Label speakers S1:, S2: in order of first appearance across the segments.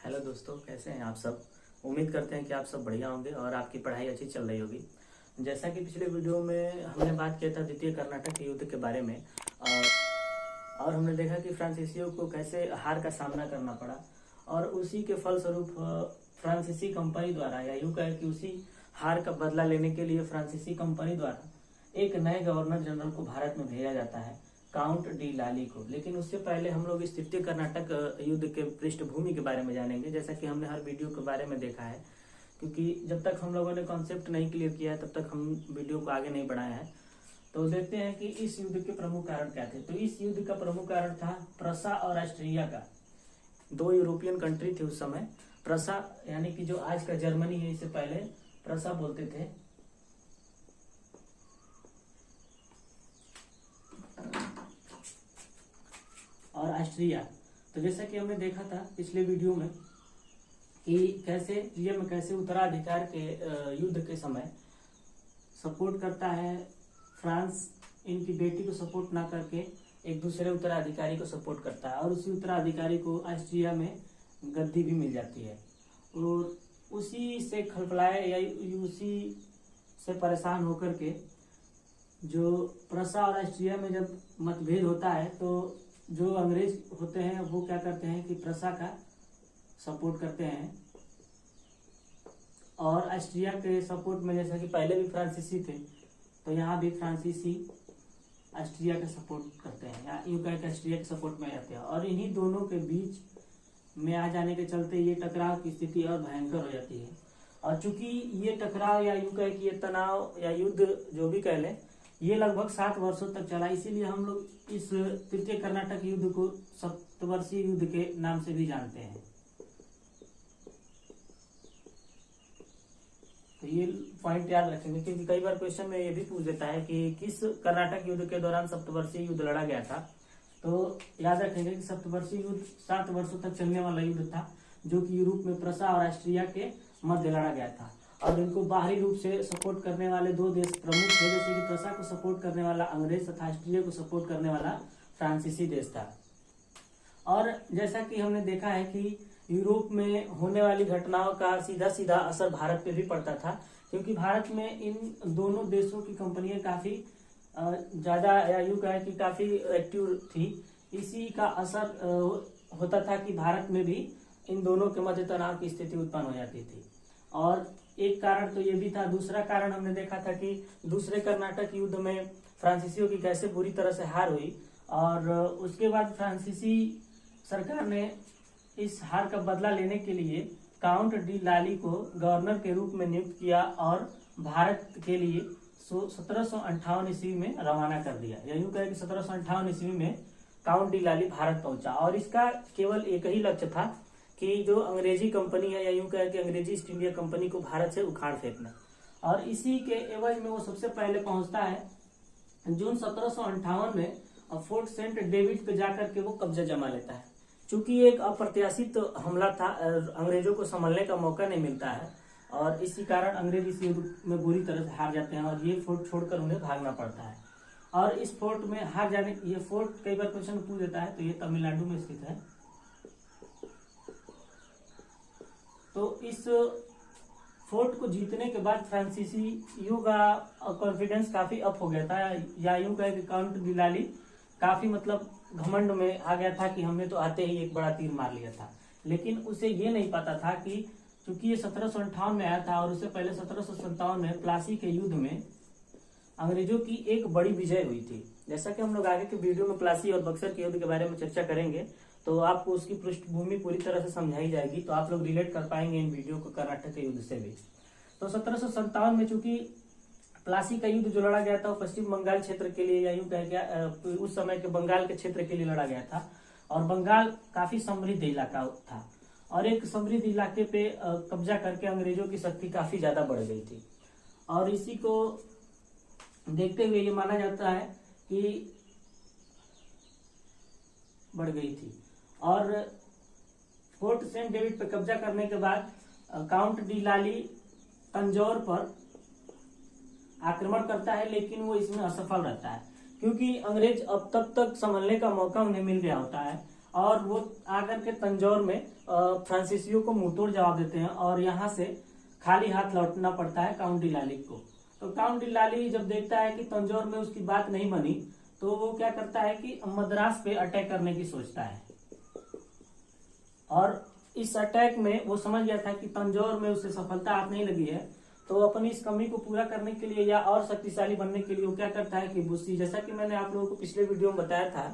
S1: Hello दोस्तों, कैसे हैं आप सब। उम्मीद करते हैं कि आप सब बढ़िया होंगे और आपकी पढ़ाई अच्छी चल रही होगी। जैसा कि पिछले वीडियो में हमने बात किया था द्वितीय कर्नाटक युद्ध के बारे में और हमने देखा कि फ्रांसीसियों को कैसे हार का सामना करना पड़ा और उसी के फलस्वरूप फ्रांसीसी कंपनी द्वारा या यूँ कहें कि उसी हार का बदला लेने के लिए फ्रांसीसी कंपनी द्वारा एक नए गवर्नर जनरल को भारत में भेजा जाता है, काउंट डी लाली को। लेकिन उससे पहले हम लोग इस तृतीय कर्नाटक युद्ध के पृष्ठभूमि के बारे में जानेंगे, जैसा कि हमने हर वीडियो के बारे में देखा है। क्योंकि जब तक हम लोगों ने कॉन्सेप्ट नहीं क्लियर किया है तब तक हम वीडियो को आगे नहीं बढ़ाया है। तो देखते हैं कि इस युद्ध के प्रमुख कारण क्या थे। तो इस युद्ध का प्रमुख कारण था प्रसा और ऑस्ट्रिया का। दो यूरोपियन कंट्री थे उस समय। प्रसा यानी कि जो आज का जर्मनी है, इससे पहले प्रसा बोलते थे। और ऑस्ट्रिया। तो जैसा कि हमने देखा था पिछले वीडियो में कि कैसे उत्तराधिकार के युद्ध के समय सपोर्ट करता है फ्रांस, इनकी बेटी को सपोर्ट ना करके एक दूसरे उत्तराधिकारी को सपोर्ट करता है और उसी उत्तराधिकारी को ऑस्ट्रिया में गद्दी भी मिल जाती है। और उसी से खलबलाए या उसी से परेशान होकर के जो प्रसा और ऑस्ट्रिया में जब मतभेद होता है तो जो अंग्रेज होते हैं वो क्या करते हैं कि प्रसा का सपोर्ट करते हैं और ऑस्ट्रिया के सपोर्ट में, जैसा कि पहले भी फ्रांसीसी थे तो यहाँ भी फ्रांसीसी ऑस्ट्रिया का सपोर्ट करते हैं या यूं कह के ऑस्ट्रिया के सपोर्ट में रहते हैं। और इन्हीं दोनों के बीच में आ जाने के चलते ये टकराव की स्थिति और भयंकर हो जाती है। और चूंकि ये टकराव या यूं कह कि ये तनाव या युद्ध जो भी कह लें, ये लगभग 7 वर्षों तक चला। इसीलिए हम लोग इस तृतीय कर्नाटक युद्ध को सप्तवर्षीय युद्ध के नाम से भी जानते हैं। तो ये पॉइंट याद रखेंगे क्योंकि कई बार क्वेश्चन में ये भी पूछ देता है कि किस कर्नाटक युद्ध के दौरान सप्तवर्षीय युद्ध लड़ा गया था। तो याद रखेंगे कि सप्तवर्षीय युद्ध 7 वर्षों तक चलने वाला युद्ध था, जो कि यूरोप में प्रसा और ऑस्ट्रिया के मध्य लड़ा गया था। और इनको बाहरी रूप से सपोर्ट करने वाले दो देश प्रमुख थे, जैसे कि प्रसा को सपोर्ट करने वाला अंग्रेज तथा ऑस्ट्रिया को सपोर्ट करने वाला फ्रांसीसी देश था। और जैसा कि हमने देखा है कि यूरोप में होने वाली घटनाओं का सीधा सीधा असर भारत पे भी पड़ता था, क्योंकि भारत में इन दोनों देशों की कंपनियां काफी ज्यादा या यूं कहें कि काफी एक्टिव थी। इसी का असर होता था कि भारत में भी इन दोनों के मध्य तनाव की स्थिति उत्पन्न हो जाती थी। और एक कारण तो ये भी था। दूसरा कारण हमने देखा था कि दूसरे कर्नाटक युद्ध में फ्रांसीसियों की कैसे बुरी तरह से हार हुई और उसके बाद फ्रांसीसी सरकार ने इस हार का बदला लेने के लिए काउंट डी लाली को गवर्नर के रूप में नियुक्त किया और भारत के लिए 1758 ईस्वी में रवाना कर दिया। यूं कहे कि 1758 ईस्वी में काउंट डी लाली भारत पहुंचा और इसका केवल एक ही लक्ष्य था कि जो अंग्रेजी कंपनी है या यूं कहे कि अंग्रेजी ईस्ट इंडिया कंपनी को भारत से उखाड़ फेंकना। और इसी के एवज में वो सबसे पहले पहुंचता है जून 1758 में फोर्ट सेंट डेविड पे जाकर के वो कब्जा जमा लेता है। चूंकि एक अप्रत्याशित हमला था, अंग्रेजों को संभलने का मौका नहीं मिलता है और इसी कारण अंग्रेज इस युद्ध में बुरी तरह से हार जाते हैं और ये फोर्ट छोड़कर उन्हें भागना पड़ता है। और इस फोर्ट में हार जाने, ये फोर्ट कई बार क्वेश्चन पूछ देता है, तो ये तमिलनाडु में स्थित है। तो इस फोर्ट को जीतने के बाद फ्रांसीसियों का कॉन्फिडेंस काफी अप हो गया था, या यूं कहे कि काउंट डी लाली काफी मतलब घमंड में आ गया था कि हमने तो आते ही एक बड़ा तीर मार लिया था। लेकिन उसे ये नहीं पता था कि चूंकि ये 1758 में आया था और उससे पहले 1757 में प्लासी के युद्ध में अंग्रेजों की एक बड़ी विजय हुई थी। जैसा कि हम लोग आगे के वीडियो में प्लासी और बक्सर के युद्ध के बारे में चर्चा करेंगे तो आपको उसकी पृष्ठभूमि पूरी तरह से समझाई जाएगी, तो आप लोग रिलेट कर पाएंगे इन वीडियो को कर्नाटक के युद्ध से भी। तो 1757 में चूंकि प्लासी का युद्ध जो लड़ा गया था वो पश्चिम बंगाल क्षेत्र के लिए या यूं कह गया उस समय के बंगाल के क्षेत्र के लिए लड़ा गया था। और बंगाल काफी समृद्ध इलाका था और एक समृद्ध इलाके पे कब्जा करके अंग्रेजों की शक्ति काफी ज्यादा बढ़ गई थी। और इसी को देखते हुए ये माना जाता है कि बढ़ गई थी। और फोर्ट सेंट डेविड पे कब्जा करने के बाद काउंट डी लाली तंजौर पर आक्रमण करता है, लेकिन वो इसमें असफल रहता है क्योंकि अंग्रेज अब तक संभलने का मौका उन्हें मिल गया होता है और वो आकर के तंजौर में फ्रांसीसियों को मुंहतोड़ जवाब देते हैं और यहाँ से खाली हाथ लौटना पड़ता है काउंट डिलाली को। तो काउंट डिलाली जब देखता है कि तंजौर में उसकी बात नहीं बनी तो वो क्या करता है कि मद्रास पे अटैक करने की सोचता है। और इस अटैक में वो समझ गया था कि तंजौर में उसे सफलता हाथ नहीं लगी है, तो अपनी इस कमी को पूरा करने के लिए या और शक्तिशाली बनने के लिए वो क्या करता है कि बुस्सी, जैसा कि मैंने आप लोगों को पिछले वीडियो में बताया था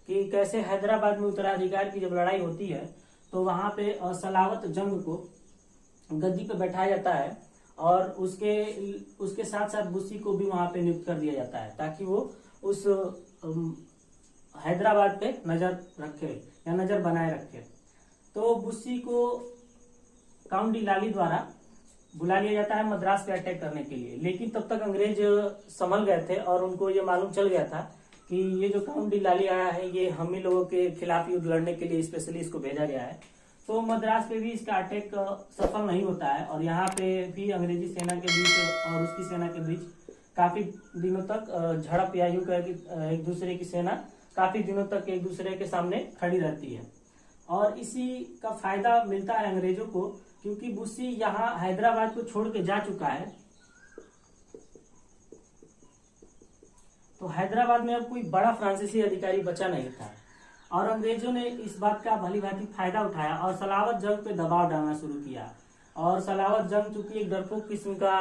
S1: कि कैसे हैदराबाद में उत्तराधिकार की जब लड़ाई होती है तो वहां पे सलावत जंग को गद्दी पे बैठाया जाता है और उसके साथ साथ बुस्सी को भी वहां पे नियुक्त कर दिया जाता है ताकि वो उस हैदराबाद पे नजर रखे या नजर बनाए रखे। तो बुस्सी को काउंट डिलाली द्वारा बुला लिया जाता है मद्रास पे अटैक करने के लिए, लेकिन तब तक अंग्रेज संभल गए थे और उनको ये मालूम चल गया था कि ये जो काउंट डिलाली आया है ये हम ही लोगों के खिलाफ युद्ध लड़ने के लिए स्पेशली इसको भेजा गया है। तो मद्रास पे भी इसका अटैक सफल नहीं होता है और यहाँ पे भी अंग्रेजी सेना के बीच और उसकी सेना के बीच काफी दिनों तक झड़प या यूं कहे कि एक दूसरे की सेना काफी दिनों तक एक दूसरे के सामने खड़ी रहती है। और इसी का फायदा मिलता है अंग्रेजों को क्योंकि बुस्सी यहाँ हैदराबाद को छोड़ के जा चुका है, तो हैदराबाद में अब कोई बड़ा फ्रांसीसी अधिकारी बचा नहीं था और अंग्रेजों ने इस बात का भली भांति फायदा उठाया और सलावत जंग पे दबाव डालना शुरू किया। और सलावत जंग चूंकि एक डरपोक किस्म का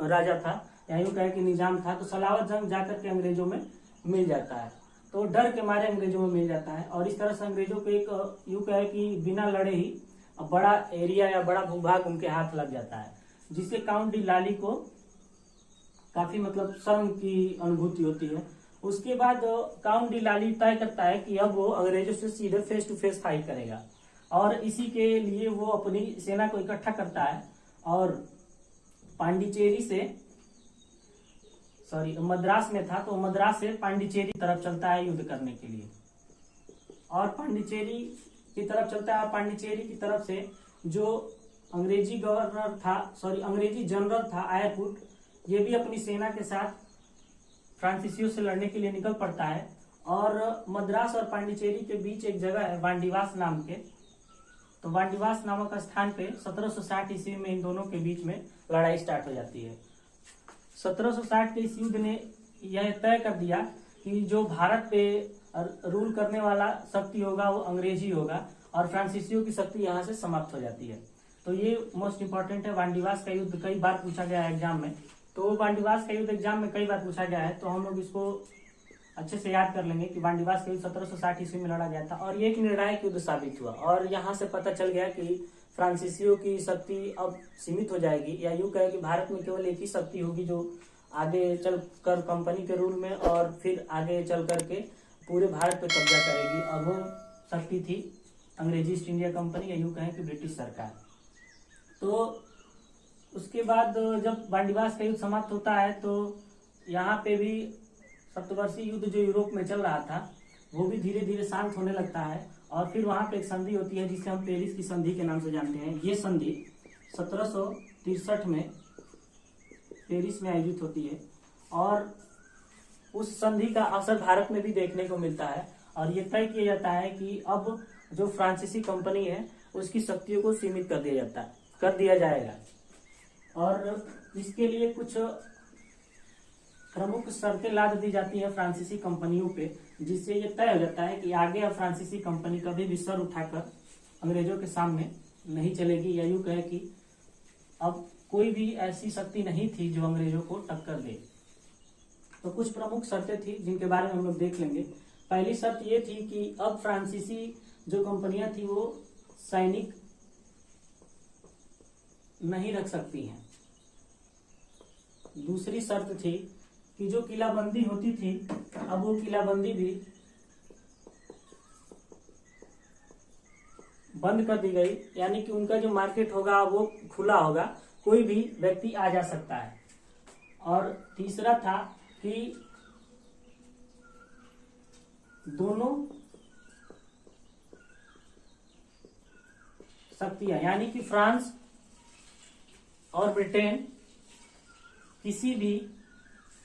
S1: राजा था या यूं कहे कि निजाम था, तो सलावत जंग जाकर के अंग्रेजों में मिल जाता है, तो डर के मारे अंग्रेजों में मिल जाता है और इस तरह से अंग्रेजों को एक यूं कहे कि बिना लड़े ही बड़ा एरिया या बड़ा भूभाग उनके हाथ लग जाता है, जिससे काउंट डिलाली को काफी मतलब शर्म की अनुभूति होती है। उसके बाद काउंट डिलाली तय करता है कि अब वो अंग्रेजों से सीधे फेस टू फेस फाइट करेगा और इसी के लिए वो अपनी सेना को इकट्ठा करता है और पांडिचेरी से मद्रास में था तो मद्रास से पांडिचेरी तरफ चलता है युद्ध करने के लिए और पांडिचेरी की तरफ चलता है। पांडिचेरी की तरफ से जो अंग्रेजी जनरल था आयरकुट, ये भी अपनी सेना के साथ फ्रांसीसियों से लड़ने के लिए निकल पड़ता है और मद्रास और पांडिचेरी के बीच एक जगह है वांडीवास नाम के, तो वांडीवास नामक स्थान पे 1760 ईस्वी में इन दोनों के बीच में लड़ाई स्टार्ट हो जाती है। 1760 के इस युद्ध ने यह तय कर दिया कि जो भारत पे रूल करने वाला शक्ति होगा वो अंग्रेजी होगा और फ्रांसीसियों की शक्ति यहाँ से समाप्त हो जाती है। तो ये मोस्ट इंपॉर्टेंट है। वांडीवास का युद्ध कई बार पूछा गया है एग्जाम में, तो वांडीवास का युद्ध एग्जाम में कई बार पूछा गया है, तो हम लोग इसको अच्छे से याद कर लेंगे कि वांडीवास का युद्ध 1760 ईस्वी में लड़ा गया था और ये एक निर्णायक युद्ध साबित हुआ और यहाँ से पता चल गया कि फ्रांसीसियों की शक्ति अब सीमित हो जाएगी या यूं कहे कि भारत में केवल एक ही शक्ति होगी जो आगे चल कर कंपनी के रूल में और फिर आगे चल करके पूरे भारत पे कब्जा करेगी और वो शक्ति थी अंग्रेजी ईस्ट इंडिया कंपनी या यूं कहें कि ब्रिटिश सरकार। तो उसके बाद जब वांडीवास का युद्ध समाप्त होता है तो यहाँ पे भी सप्तवर्षीय युद्ध जो यूरोप में चल रहा था वो भी धीरे धीरे शांत होने लगता है और फिर वहां पे एक संधि होती है जिसे हम पेरिस की संधि के नाम से जानते हैं। ये संधि 1763 में पेरिस में आयोजित होती है और उस संधि का असर भारत में भी देखने को मिलता है और ये तय किया जाता है कि अब जो फ्रांसीसी कंपनी है उसकी शक्तियों को सीमित कर दिया जाएगा और इसके लिए कुछ प्रमुख शर्तें लाद दी जाती है फ्रांसीसी कंपनियों पे, जिससे ये तय हो जाता है कि आगे अब फ्रांसीसी कंपनी कभी भी सर उठाकर अंग्रेजों के सामने नहीं चलेगी या यूं कहे कि अब कोई भी ऐसी शक्ति नहीं थी जो अंग्रेजों को टक्कर दे। तो कुछ प्रमुख शर्तें थी जिनके बारे में हम लोग देख लेंगे। पहली शर्त ये थी कि अब फ्रांसीसी जो कंपनियां थी वो सैनिक नहीं रख सकती हैं। दूसरी शर्त थी कि जो किलाबंदी होती थी अब वो किलाबंदी भी बंद कर दी गई, यानी कि उनका जो मार्केट होगा वो खुला होगा, कोई भी व्यक्ति आ जा सकता है। और तीसरा था कि दोनों शक्तियां यानी कि फ्रांस और ब्रिटेन किसी भी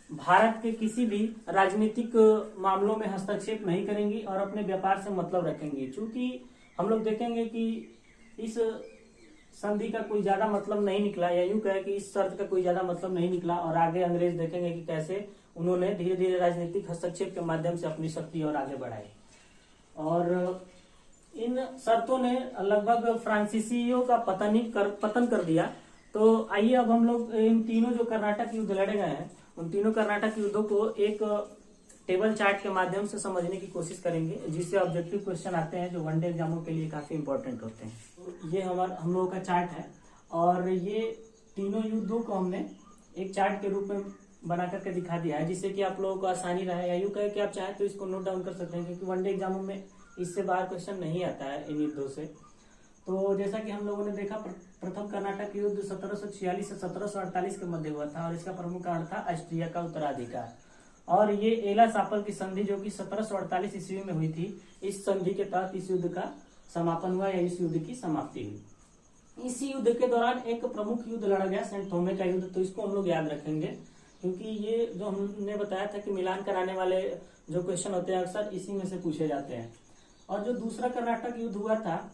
S1: भारत के किसी भी राजनीतिक मामलों में हस्तक्षेप नहीं करेंगी और अपने व्यापार से मतलब रखेंगी। चूंकि हम लोग देखेंगे कि इस संधि का कोई ज्यादा मतलब नहीं निकला, या यूं कहे कि इस शर्त का कोई ज्यादा मतलब नहीं निकला, और आगे अंग्रेज देखेंगे कि कैसे उन्होंने धीरे धीरे राजनीतिक हस्तक्षेप के माध्यम से अपनी शक्ति और आगे बढ़ाई। और इन शर्तों ने लगभग फ्रांसीसियों का पतन कर दिया। तो आइए अब हम लोग इन तीनों जो कर्नाटक युद्ध लड़े गए हैं, उन तीनों कर्नाटक युद्धों को एक टेबल चार्ट के माध्यम से समझने की कोशिश करेंगे, जिससे ऑब्जेक्टिव क्वेश्चन आते हैं जो वनडे एग्जामों के लिए काफी इंपॉर्टेंट होते हैं। तो ये हम लोगों का चार्ट है, और ये तीनों युद्धों को हमने एक चार्ट के रूप में बना करके दिखा दिया है, जिससे कि आप लोगों को आसानी रहे। या यूं कहे कि आप चाहें तो इसको नोट डाउन कर सकते हैं, क्योंकि वनडे एग्जामों में इससे बाहर क्वेश्चन नहीं आता है इन युद्धों से। तो जैसा कि हम लोगों ने देखा, प्रथम कर्नाटक युद्ध 1746 से 1748 के मध्य हुआ था, और इसका प्रमुख कारण था ऑस्ट्रिया का उत्तराधिकार। और ये एला सापल की संधि जो कि 1748 ईस्वी में हुई थी, इस संधि के तहत इस युद्ध का समापन हुआ, या इस युद्ध की समाप्ति हुई। इसी युद्ध के दौरान एक प्रमुख युद्ध लड़ा गया, सेंट थोमे का युद्ध। तो इसको हम लोग याद रखेंगे, क्योंकि ये जो हमने बताया था कि मिलान कराने वाले जो क्वेश्चन होते हैं अक्सर इसी में से पूछे जाते हैं। और जो दूसरा कर्नाटक युद्ध हुआ था,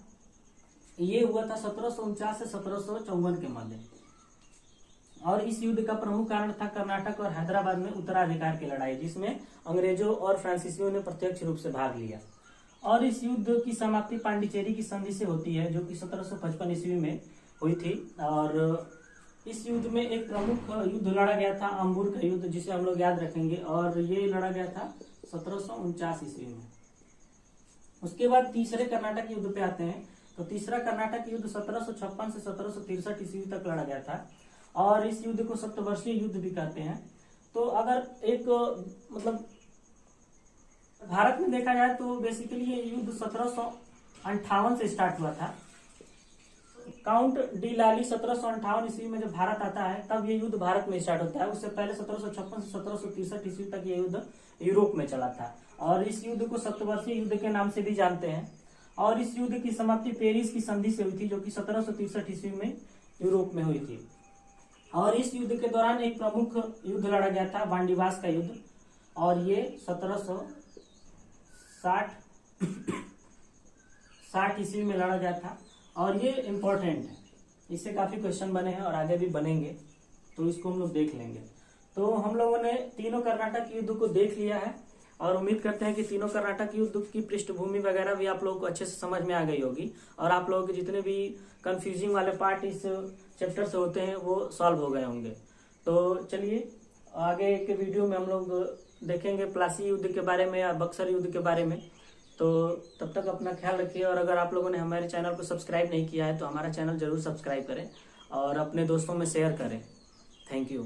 S1: ये हुआ था 1749 से 1754 के मध्य, और इस युद्ध का प्रमुख कारण था कर्नाटक और हैदराबाद में उत्तराधिकार की लड़ाई, जिसमें अंग्रेजों और फ्रांसीसियों ने प्रत्यक्ष रूप से भाग लिया। और इस युद्ध की समाप्ति पांडिचेरी की संधि से होती है, जो कि 1755 ईस्वी में हुई थी। और इस युद्ध में एक प्रमुख युद्ध लड़ा गया था, अंबुर का युद्ध, जिसे हम लोग याद रखेंगे, और ये लड़ा गया था 1749 ईस्वी में। उसके बाद तीसरे कर्नाटक युद्ध पे आते हैं। तो तीसरा कर्नाटक युद्ध 1756 से 1763 ईस्वी तक लड़ा गया था, और इस युद्ध को सप्तवर्षीय युद्ध भी कहते हैं। तो अगर एक मतलब भारत में देखा जाए तो बेसिकली ये युद्ध 1758 से स्टार्ट हुआ था। काउंट डी लाली 1758 ईस्वी में जब भारत आता है, तब ये युद्ध भारत में स्टार्ट होता है। उससे पहले 1756 से 1763 ईस्वी तक ये युद्ध यूरोप में चला था, और इस युद्ध को सप्तवर्षीय युद्ध के नाम से भी जानते हैं। और इस युद्ध की समाप्ति पेरिस की संधि से हुई थी, जो कि 1763 ईस्वी में यूरोप में हुई थी। और इस युद्ध के दौरान एक प्रमुख युद्ध लड़ा गया था, वांडीवास का युद्ध, और ये 1760 ईस्वी में लड़ा गया था। और ये इम्पोर्टेंट है, इससे काफी क्वेश्चन बने हैं और आगे भी बनेंगे, तो इसको हम लोग देख लेंगे। तो हम लोगों ने तीनों कर्नाटक युद्ध को देख लिया है, और उम्मीद करते हैं कि तीनों कर्नाटक युद्ध की पृष्ठभूमि वगैरह भी आप लोगों को अच्छे से समझ में आ गई होगी, और आप लोगों के जितने भी कंफ्यूजिंग वाले पार्ट इस चैप्टर से होते हैं वो सॉल्व हो गए होंगे। तो चलिए आगे के वीडियो में हम लोग देखेंगे प्लासी युद्ध के बारे में या बक्सर युद्ध के बारे में। तो तब तक अपना ख्याल रखिए, और अगर आप लोगों ने हमारे चैनल को सब्सक्राइब नहीं किया है तो हमारा चैनल जरूर सब्सक्राइब करें और अपने दोस्तों में शेयर करें। Thank you.